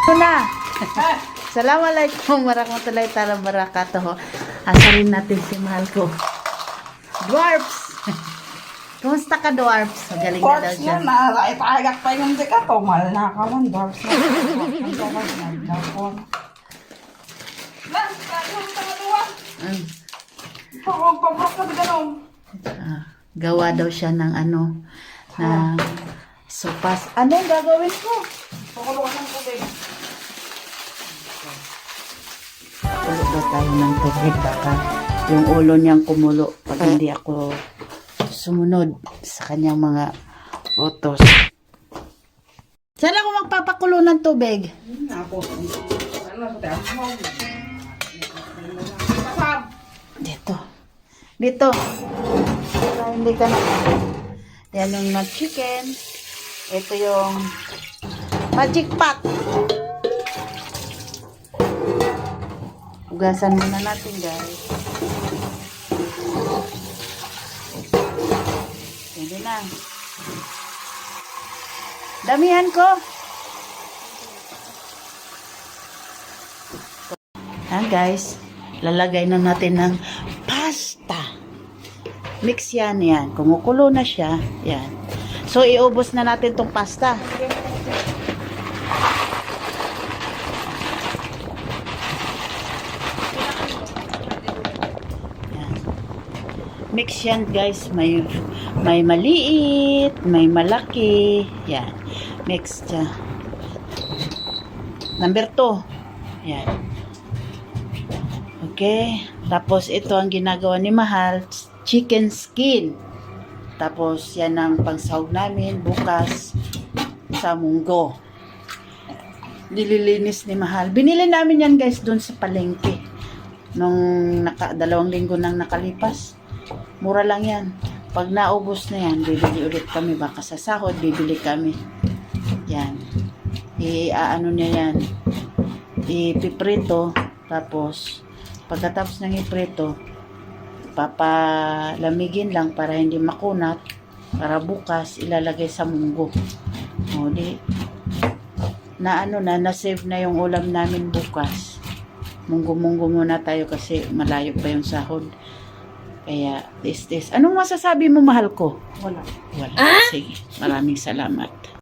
Una. Assalamualaikum warahmatullahi wabarakatuh. Asarin natin si mahal ko. Dwarfs. Kumusta ka, Dwarfs? Magaling na daw Dwarfs siya. na, naipagak pa yung di ka to. Mahal na ka man, dwarfs na. Lan, kayong tangaluan. Pagod, pagod ka ganun. Gawa daw siya ng ng sopas. Anong gagawin ko? Pagod ka ng tubig. Kulo daw tayo ng tubig. Baka yung ulo niyang kumulo pag hindi ako sumunod sa kanyang mga utos. Saan ako magpapakulo ng tubig? Ako. Ano sa tayo? Pasab. Dito. Dito. Para hindi ka na. Yan yung chicken. Ito yung magic pot. Ugasan muna natin, guys. Pwede na. Damihan ko. Guys. Lalagay na natin ng pasta. Mix yan. Kumukulo na siya. Yan. So, iubos na natin tong pasta. Yan. Mix yan, guys. May maliit, may malaki. Yan. Mix siya. Number 2. Yan. Okay. Tapos, ito ang ginagawa ni Mahal. Chicken skin. Tapos, yan ang pangsahog namin bukas sa munggo. Nililinis ni Mahal. Binili namin yan, guys, doon sa palengke. Nung 2 linggo nang nakalipas. Mura lang yan. Pag naubos na yan, bibili ulit kami. Baka sa sahod, bibili kami. Yan. Ano niya yan. Ipiprito. Tapos, pagkatapos ng iprito, papalamigin lang para hindi makunat, para bukas ilalagay sa munggo. O di, na-save na yung ulam namin bukas. Munggo-munggo muna tayo kasi malayo pa yung sahod. Kaya, this. Anong masasabi mo, mahal ko? Wala. Wala. Sige, maraming salamat.